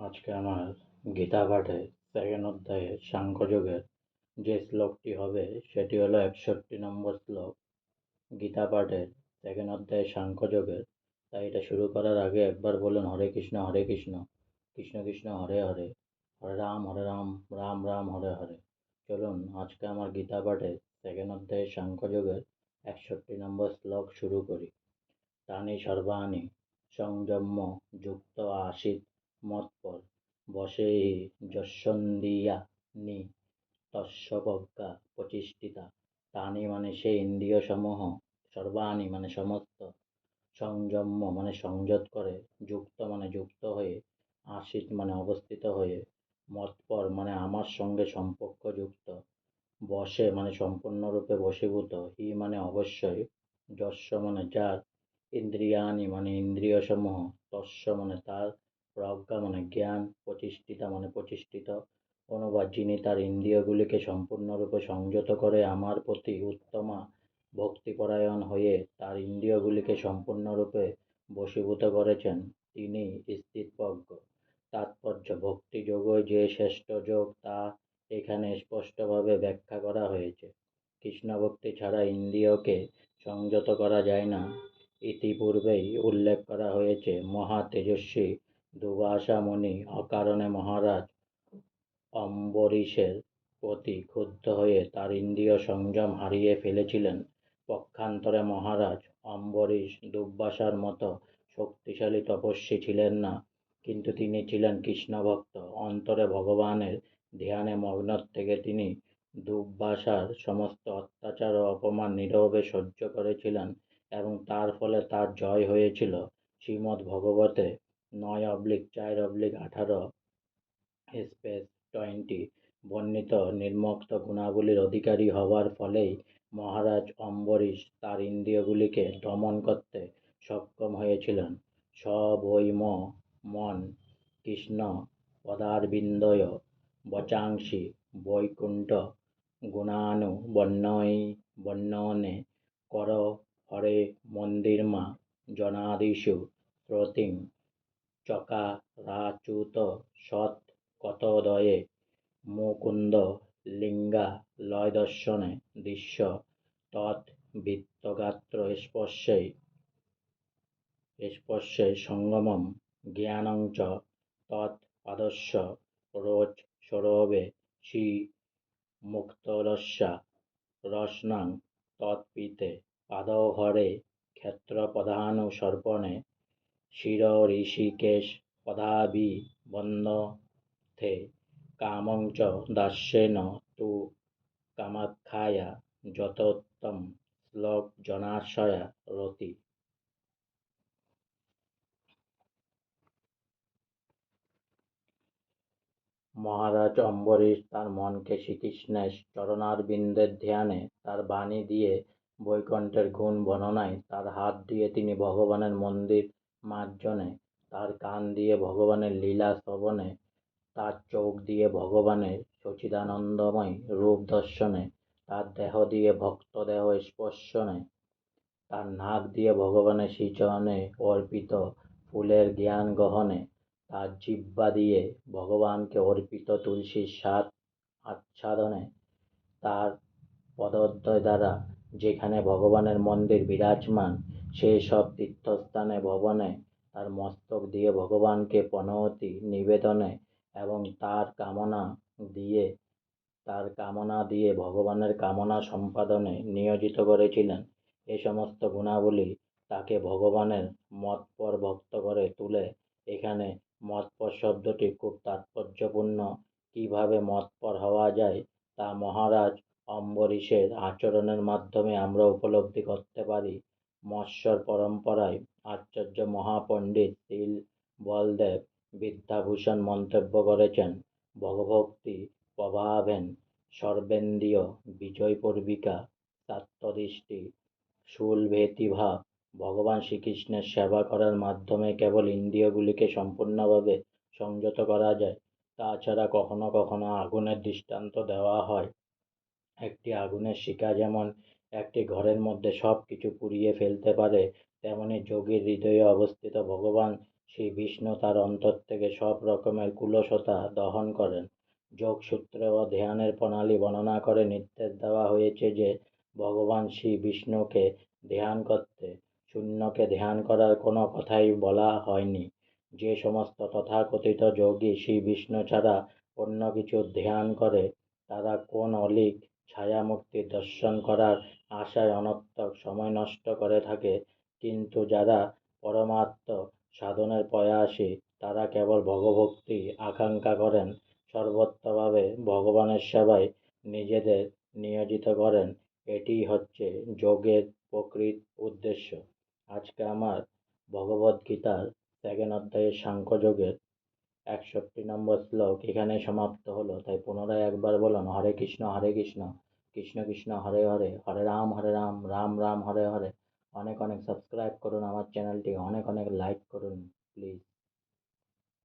আজকে আমার গীতা পাঠে সেকেন্ড অধ্যায়ে সাংখ্যযোগের যে শ্লোকটি হবে সেটি হলো 61 নম্বর শ্লোক গীতা পাঠের সেকেন্ড অধ্যায়ে সাংখ্যযোগের। তাই এটা শুরু করার আগে একবার বলুন হরে কৃষ্ণ কৃষ্ণ কৃষ্ণ হরে হরে, হরে রাম রাম রাম হরে হরে। চলুন আজকে আমার গীতা পাঠের সেকেন্ড অধ্যায়ে সাংখ্যযোগের 61 নম্বর শ্লোক শুরু করি। তানি সর্বাণি সংযম্য যুক্ত আসীৎ মৎপর বশেহি যস্যন্দিয়ানি তস্য প্রজ্ঞা প্রতিষ্ঠিতা। তানি মানে সেই ইন্দ্রিয়সমূহ, সর্বাণি মানে সমস্ত, সংযম্য মানে সংযত করে, যুক্ত মানে যুক্ত হয়ে, আসীৎ মানে অবস্থিত হয়ে, মৎপর মানে আমার সঙ্গে সম্পর্কযুক্ত, বশে মানে সম্পূর্ণরূপে বশীভূত, হি মানে অবশ্যই, যস্য মানে যার, ইন্দ্রিয়ানি মানে ইন্দ্রিয়সমূহ, তস্য মানে তার, প্রজ্ঞা মানে জ্ঞান, প্রতিষ্ঠিতা মানে প্রতিষ্ঠিত, অনুবাদ যিনি তার ইন্দ্রিয়গুলিকে সম্পূর্ণরূপে সংযত করে আমার প্রতি উত্তমা ভক্তিপরায়ণ হয়ে তার ইন্দ্রিয়গুলিকে সম্পূর্ণরূপে বশীভূত করেছেন, তিনি স্থিতপ্রজ্ঞ। তাৎপর্য: ভক্তিযোগই যে শ্রেষ্ঠ যোগ তা এখানে স্পষ্টভাবে ব্যাখ্যা করা হয়েছে। কৃষ্ণভক্তি ছাড়া ইন্দ্রিয়কে সংযত করা যায় না। ইতিপূর্বেই উল্লেখ করা হয়েছে, মহা তেজস্বী দুর্বাসা মুনি অকারণে মহারাজ অম্বরীশের প্রতি ক্ষুব্ধ হয়ে তার ইন্দ্রিয় সংযম হারিয়ে ফেলেছিলেন। পক্ষান্তরে মহারাজ অম্বরীশ দুর্বাসার মতো শক্তিশালী তপস্বী ছিলেন না, কিন্তু তিনি ছিলেন কৃষ্ণভক্ত। অন্তরে ভগবানের ধ্যানে মগ্ন থেকে তিনি দুর্বাসার সমস্ত অত্যাচার ও অপমান নীরবে সহ্য করেছিলেন এবং তার ফলে তার জয় হয়েছিল। শ্রীমদ্ ভগবতে 9/4/18 স্পেস 20 বর্ণিত নির্মোক্ত গুণাবলীর অধিকারী হওয়ার ফলেই মহারাজ অম্বরীশ তার ইন্দ্রিয়গুলিকে দমন করতে সক্ষম হয়েছিলেন। স বৈ মন কৃষ্ণ পদারবিন্দয় বচাংসি বৈকুণ্ঠ গুণানুবর্ণনে কর হরে মন্দিরমা জনাদিষু শ্রোতিং চকারাচ্যুত সৎ কতদয়ে মুকুন্দ লিঙ্গালয়দর্শনে দৃশ্য তৎ বৃত্তগাত্র স্পর্শে সঙ্গমম জ্ঞানঞ্চ তৎ পাদস্য রোজ সরোবে শ্রী মুক্তরস্যা রসনাং তৎপিতে পাদহরে ক্ষেত্রপদানুসর্পণে শিরঋষিকেশ পদাভিবন্ধতে কামং চ দাস্যেন তু কামাখ্যায়া যতোত্তম শ্লোক জনাশয়া রতি। মহারাজ অম্বরীশ তার মনকে শ্রীকৃষ্ণের চরণারবিন্দের ধ্যানে, তার বাণী দিয়ে বৈকুণ্ঠের গুণ বর্ণনায়, তার হাত দিয়ে তিনি ভগবানের মন্দির মার্জনে, তার কান দিয়ে ভগবানের লীলা শ্রবণে, তার চোখ দিয়ে ভগবানের সচ্চিদানন্দময় রূপ দর্শনে, তার দেহ দিয়ে ভক্তদেহ স্পর্শনে, তার নাক দিয়ে ভগবানের শ্রীচরণে অর্পিত ফুলের জ্ঞান গ্রহণে, তার জিহ্বা দিয়ে ভগবানকে অর্পিত তুলসীর স্বাদ আচ্ছাদনে, তার পদদ্বয় দ্বারা যেখানে ভগবানের মন্দির বিরাজমান সেই সব তীর্থস্থানে ভবনে, তার মস্তক দিয়ে ভগবানকে প্রণতি নিবেদনে এবং তার কামনা দিয়ে ভগবানের কামনা সম্পাদনে নিয়োজিত করেছিলেন। এ সমস্ত গুণাবলী তাকে ভগবানের মৎপর ভক্ত করে তুলে। এখানে মৎপর শব্দটি খুব তাৎপর্যপূর্ণ। কিভাবে মৎপর হওয়া যায় তা মহারাজ অম্বরীশের আচরণের মাধ্যমে আমরা উপলব্ধি করতে পারি। মৎস্বর পরম্পরায় আচার্য মহাপণ্ডিত শ্রীল বলদেব বিদ্যাভূষণ মন্তব্য করেছেন, ভগভক্তি প্রভাবেন সর্বেন্দ্রিয় বিজয়পূর্বিকা তাত্ত্বদৃষ্টি শূলভেতিভাব। ভগবান শ্রীকৃষ্ণের সেবা করার মাধ্যমে কেবল ইন্দ্রিয়গুলিকে সম্পূর্ণভাবে সংযত করা যায়। তাছাড়া কখনো কখনো আগুনের দৃষ্টান্ত দেওয়া হয়। একটি আগুনের শিখা যেমন একটি ঘরের মধ্যে সব কিছু পুড়িয়ে ফেলতে পারে, তেমনি যোগীর হৃদয়ে অবস্থিত ভগবান শ্রী বিষ্ণু তার অন্তর থেকে সব রকমের কুলসতা দহন করেন। যোগসূত্র ও ধ্যানের প্রণালী বর্ণনা করে নির্দেশ দেওয়া হয়েছে যে ভগবান শ্রী বিষ্ণুকে ধ্যান করতে, শূন্যকে ধ্যান করার কোনো কথাই বলা হয়নি। যে সমস্ত তথাকথিত যোগী শ্রী বিষ্ণু ছাড়া অন্য কিছু ধ্যান করে, তারা কোন অলীক ছায়ামূর্তি দর্শন করার আশায় অনর্থক সময় নষ্ট করে থাকে। কিন্তু যারা পরমাত্ম সাধনের প্রয়াসী, তারা কেবল ভগভক্তি আকাঙ্ক্ষা করেন, সর্বত্রভাবে ভগবানের সেবায় নিজেদের নিয়োজিত করেন। এটিই হচ্ছে যোগের প্রকৃত উদ্দেশ্য। আজকে আমার ভগবদ্গীতার সেকেন্ড অধ্যায়ের সাংখ্যযোগের 61 নম্বর শ্লোক এখানেই সমাপ্ত হলো। তাই পুনরায় একবার বলুন, হরে কৃষ্ণ কৃষ্ণ কৃষ্ণ হরে হরে, হরে রাম রাম রাম হরে হরে। অনেক অনেক সাবস্ক্রাইব করুন আমার চ্যানেলটি, অনেক অনেক লাইক করুন প্লিজ।